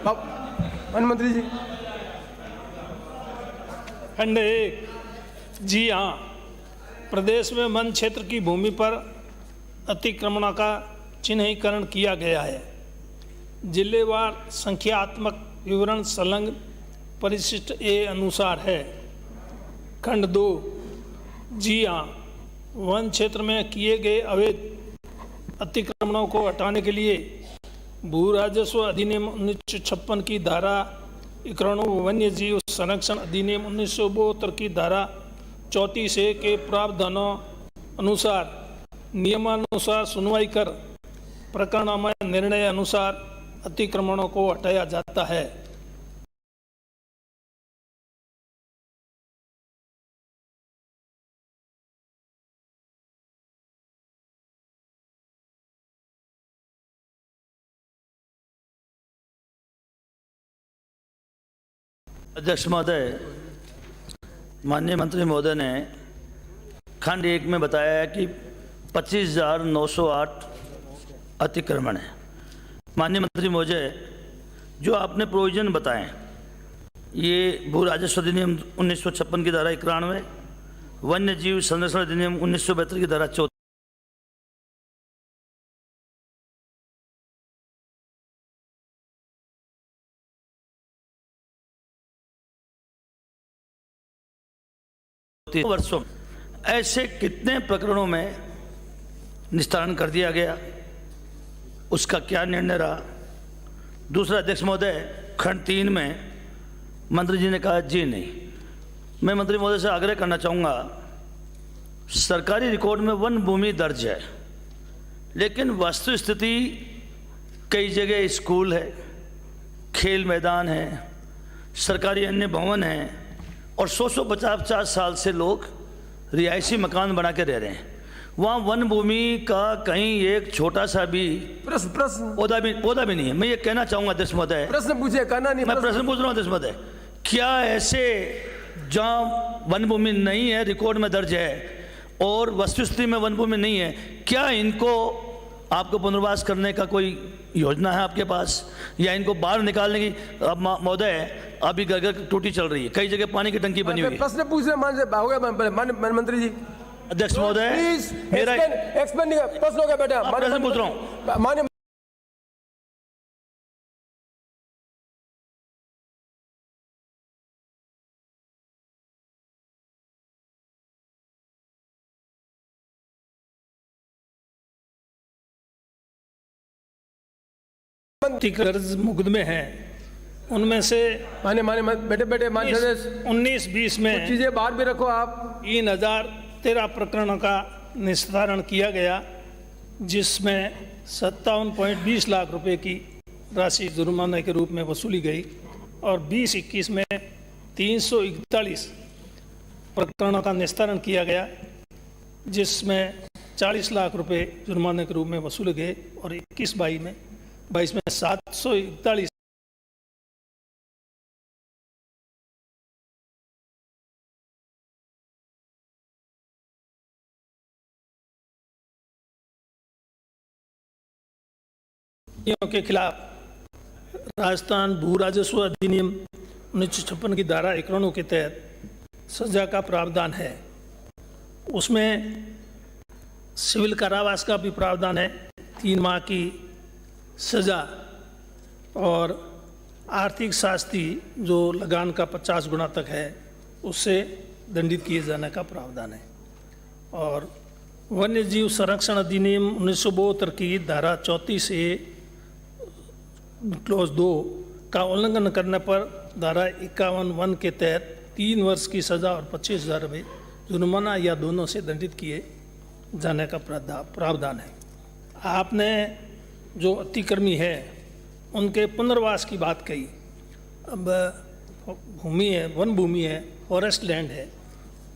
One मंत्री जी। खंड 1। जी हाँ, प्रदेश में वन क्षेत्र की भूमि पर अतिक्रमण का चिन्हीकरण किया गया है। जिलेवार संख्यात्मक विवरण संलग्न परिशिष्ट ए अनुसार है। खंड 2। जी हाँ, वन क्षेत्र में किए गए अवैध अतिक्रमणों को हटाने के लिए भू राजस्व अधिनियम 1956 की धारा 91, वन्य जीव संरक्षण अधिनियम 1972 की धारा 34A के प्रावधानों अनुसार नियमानुसार सुनवाई कर प्रकरणों में निर्णय अनुसार अतिक्रमणों को हटाया जाता है। अध्यक्ष महोदय, माननीय मंत्री महोदय ने खंड 1 में बताया है कि 25,908 अतिक्रमण है। माननीय मंत्री महोदय, जो आपने प्रोविजन बताएं, ये भू राजस्व अधिनियम 1956 की धारा 91, वन्य जीव संरक्षण अधिनियम 1972 की धारा 34, वर्षों ऐसे कितने प्रकरणों में निस्तारण कर दिया गया, उसका क्या निर्णय रहा? दूसरा अध्यक्ष महोदय, खंड 3 में मंत्री जी ने कहा जी नहीं। मैं मंत्री महोदय से आग्रह करना चाहूँगा, सरकारी रिकॉर्ड में वन भूमि दर्ज है, लेकिन वस्तु स्थिति कई जगह स्कूल है, खेल मैदान है, सरकारी अन्य भवन है और 150 साल से लोग रिहायशी मकान बना के रह रहे हैं। वहाँ वन भूमि का कहीं एक छोटा सा भी प्रश्न पौधा भी नहीं है। मैं ये कहना चाहूँगा अध्यक्ष महोदय, प्रश्न पूछिए, कहना नहीं। मैं प्रश्न पूछ रहा हूँ अध्यक्ष महोदय, क्या ऐसे जहाँ वन भूमि नहीं है रिकॉर्ड में दर्ज है और वस्तुस्थिति में वन भूमि नहीं है, क्या इनको आपको पुनर्वास करने का कोई योजना है आपके पास, या इनको बाहर निकालने की? अब महोदय, अभी घर टूटी चल रही है, कई जगह पानी की टंकी बनी हुई है। प्रश्न पूछ रहे माननीय मंत्री जी। अध्यक्ष महोदय, मेरा प्रश्न हो गया बेटा, प्रश्न पूछ रहा हूँ। माननीय कर्ज मुकदमे हैं, उनमें से बेटे 19-20 में चीजें बाहर भी रखो आप। 3013 प्रकरणों का निस्तारण किया गया, जिसमें 57.20 लाख रुपए की राशि जुर्माने के रूप में वसूली गई और 20-21 में 341 प्रकरणों का निस्तारण किया गया, जिसमें 40 लाख रुपए जुर्माने के रूप में वसूले गए और 21-22 में 741 के खिलाफ राजस्थान भू राजस्व अधिनियम 1956 की धारा 91 के तहत सजा का प्रावधान है। उसमें सिविल कारावास का भी प्रावधान है, 3 माह की सजा और आर्थिक शास्ति जो लगान का 50 गुना तक है उससे दंडित किए जाने का प्रावधान है। और वन्य जीव संरक्षण अधिनियम 1972 की धारा 34A क्लॉज 2 का उल्लंघन करने पर धारा 51(1) के तहत 3 वर्ष की सजा और 25,000 रुपये जुर्माना या दोनों से दंडित किए जाने का प्रावधान है। आपने जो अतिक्रमी है उनके पुनर्वास की बात कही। अब भूमि है, वन भूमि है, फॉरेस्ट लैंड है,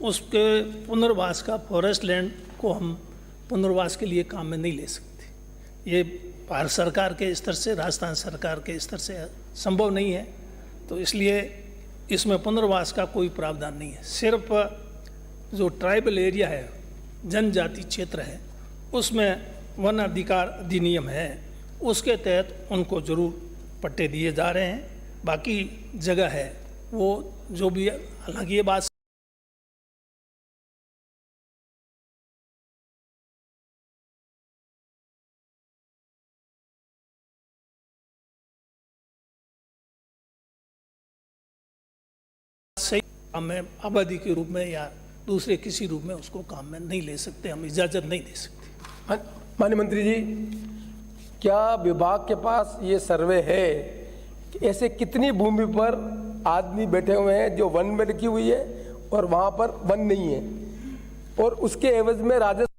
उसके पुनर्वास का, फॉरेस्ट लैंड को हम पुनर्वास के लिए काम में नहीं ले सकते। ये भारत सरकार के स्तर से, राजस्थान सरकार के स्तर से संभव नहीं है, तो इसलिए इसमें पुनर्वास का कोई प्रावधान नहीं है। सिर्फ जो ट्राइबल एरिया है, जनजाति क्षेत्र है, उसमें वन अधिकार अधिनियम है, उसके तहत उनको जरूर पट्टे दिए जा रहे हैं। बाकी जगह है वो जो भी है, हालांकि ये बात सही, हमें आबादी के रूप में या दूसरे किसी रूप में उसको काम में नहीं ले सकते, हम इजाज़त नहीं दे सकते। माननीय मंत्री जी, क्या विभाग के पास ये सर्वे है कि ऐसे कितनी भूमि पर आदमी बैठे हुए हैं जो वन में लिखी हुई है और वहां पर वन नहीं है, और उसके एवज में राजस्व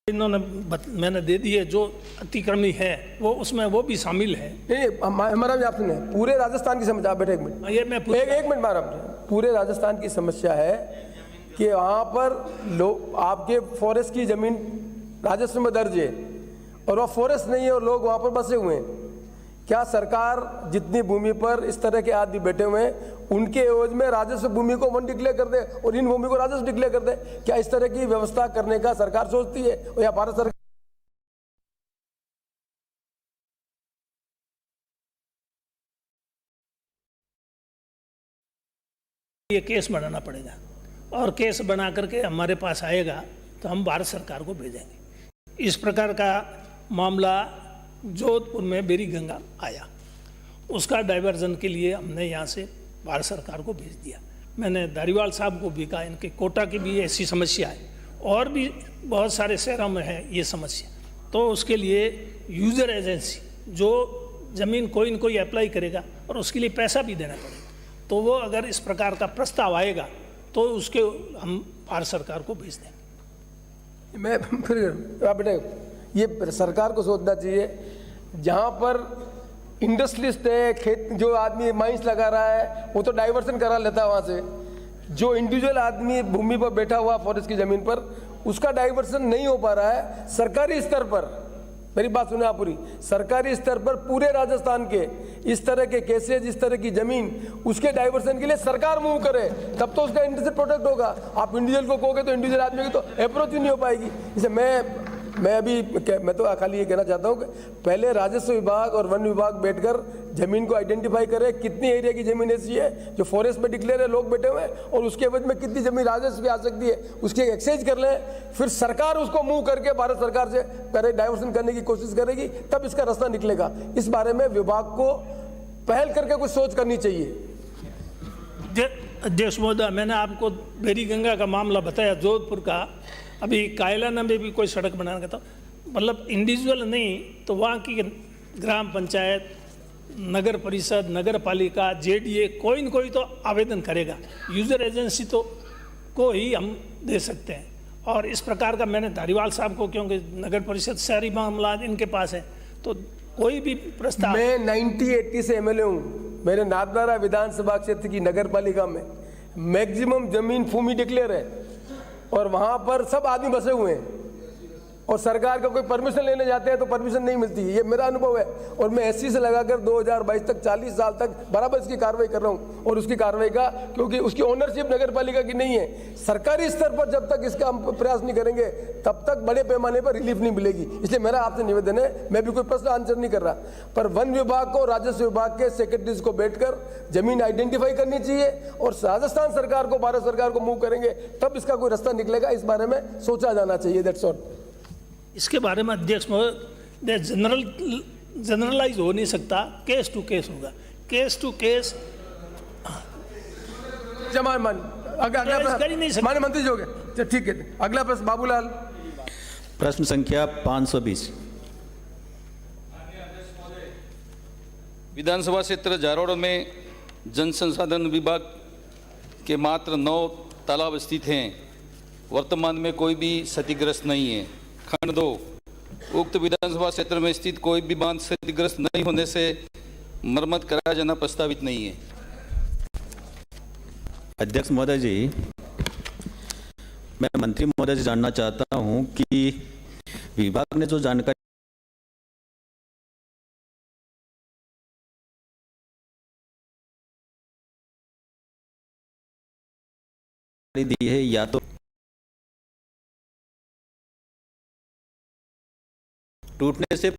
इन्होंने मैंने दे दी है, जो अतिक्रमणी है वो उसमें वो भी शामिल है। नहीं, हमारा भी आप सुने, पूरे राजस्थान की समस्या, आप बैठे एक मिनट, ये मैं एक मिनट मारा, पूरे राजस्थान की समस्या है कि वहाँ पर लोग, आपके फॉरेस्ट की जमीन राजस्व में दर्ज है और वह फॉरेस्ट नहीं है और लोग वहाँ पर बसे हुए हैं। क्या सरकार जितनी भूमि पर इस तरह के आदमी बैठे हुए हैं उनके एवज में राजस्व भूमि को वन डिक्लेयर कर दे और इन भूमि को राजस्व डिक्लेयर कर दे? क्या इस तरह की व्यवस्था करने का सरकार सोचती है या भारत सरकार? ये केस बनाना पड़ेगा और केस बना करके हमारे पास आएगा तो हम भारत सरकार को भेजेंगे। इस प्रकार का मामला जोधपुर में बेरी गंगा आया, उसका डाइवर्जन के लिए हमने यहाँ से भारत सरकार को भेज दिया। मैंने धारीवाल साहब को भी कहा, इनके कोटा की भी ऐसी समस्या है और भी बहुत सारे शहरों में है ये समस्या, तो उसके लिए यूजर एजेंसी जो ज़मीन कोई न कोई अप्लाई करेगा और उसके लिए पैसा भी देना पड़ेगा, तो वो अगर इस प्रकार का प्रस्ताव आएगा तो उसके हम भारत सरकार को भेज देंगे। मैं फिर आप बेटे, ये सरकार को सोचना चाहिए, जहाँ पर इंडस्ट्रियलिस्ट है, खेत जो आदमी माइंस लगा रहा है वो तो डाइवर्सन करा लेता है वहाँ से, जो इंडिविजुअल आदमी भूमि पर बैठा हुआ फॉरेस्ट की ज़मीन पर उसका डाइवर्सन नहीं हो पा रहा है। सरकारी स्तर पर, मेरी बात सुने आप पूरी, सरकारी स्तर पर पूरे राजस्थान के इस तरह के केसेज, इस तरह की जमीन, उसके डाइवर्सन के लिए सरकार मूव करे, तब तो उसका इंटरेस्ट प्रोटेक्ट होगा। आप इंडिविजुअल को कहोगे तो इंडिविजुअल आदमी की तो अप्रोच ही नहीं हो पाएगी। इसलिए मैं तो खाली ये कहना चाहता हूँ कि पहले राजस्व विभाग और वन विभाग बैठकर जमीन को आइडेंटिफाई करे, कितनी एरिया की जमीन ऐसी है जो फॉरेस्ट में डिक्लेयर है, लोग बैठे हुए हैं, और उसके एवज में कितनी जमीन राजस्व की आ सकती है, उसकी एक्सचेंज कर लें, फिर सरकार उसको मूव करके भारत सरकार से करे डाइवर्सन करने की कोशिश करेगी, तब इसका रास्ता निकलेगा। इस बारे में विभाग को पहल करके कुछ सोच करनी चाहिए। अध्यक्ष महोदय, मैंने आपको बेरी गंगा का मामला बताया, जोधपुर का। अभी कायलाना में भी कोई सड़क बनाने का, तो मतलब इंडिविजुअल नहीं तो वहाँ की ग्राम पंचायत, नगर परिषद, नगर पालिका, जेडीए, कोई न कोई तो आवेदन करेगा। यूजर एजेंसी तो को ही हम दे सकते हैं। और इस प्रकार का मैंने धारीवाल साहब को, क्योंकि नगर परिषद शहरी मामला इनके पास है, तो कोई भी प्रस्ताव। मैं 1980 से एमएलए हूँ, मेरे नाथद्वारा विधानसभा क्षेत्र की नगर पालिका में मैक्सिमम जमीन भूमि डिक्लेयर है और वहाँ पर सब आदमी बसे हुए हैं, और सरकार का कोई परमिशन लेने जाते हैं तो परमिशन नहीं मिलती है। ये मेरा अनुभव है, और मैं एससी से लगाकर 2022 तक 40 साल तक बराबर इसकी कार्रवाई कर रहा हूँ। और उसकी कार्रवाई का, क्योंकि उसकी ओनरशिप नगर पालिका की नहीं है, सरकारी स्तर पर जब तक इसका हम प्रयास नहीं करेंगे तब तक बड़े पैमाने पर रिलीफ नहीं मिलेगी। इसलिए मेरा आपसे निवेदन है, मैं भी कोई प्रश्न आंसर नहीं कर रहा, पर वन विभाग को, राजस्व विभाग के सेक्रेटरीज को बैठकर जमीन आइडेंटिफाई करनी चाहिए और राजस्थान सरकार को, भारत सरकार को मूव करेंगे, तब इसका कोई रास्ता निकलेगा। इस बारे में सोचा जाना चाहिए। That's all. इसके बारे में अध्यक्ष महोदय, जनरलाइज हो नहीं सकता, केस टू केस होगा, केस टू केस। अगला माननीय मंत्री जी हो गए, ठीक है। अगला प्रश्न बाबूलाल। प्रश्न संख्या 520। विधानसभा क्षेत्र जारोड़ में जल संसाधन विभाग के मात्र 9 तालाब स्थित हैं। वर्तमान में कोई भी क्षतिग्रस्त नहीं है। खंड 2, उक्त विधानसभा क्षेत्र में स्थित कोई भी बांध क्षतिग्रस्त नहीं होने से मरम्मत कराया जाना प्रस्तावित नहीं है। अध्यक्ष महोदय जी, मैं मंत्री महोदय से जानना चाहता हूं कि विभाग ने जो जानकारी दी है, या तो टूटने से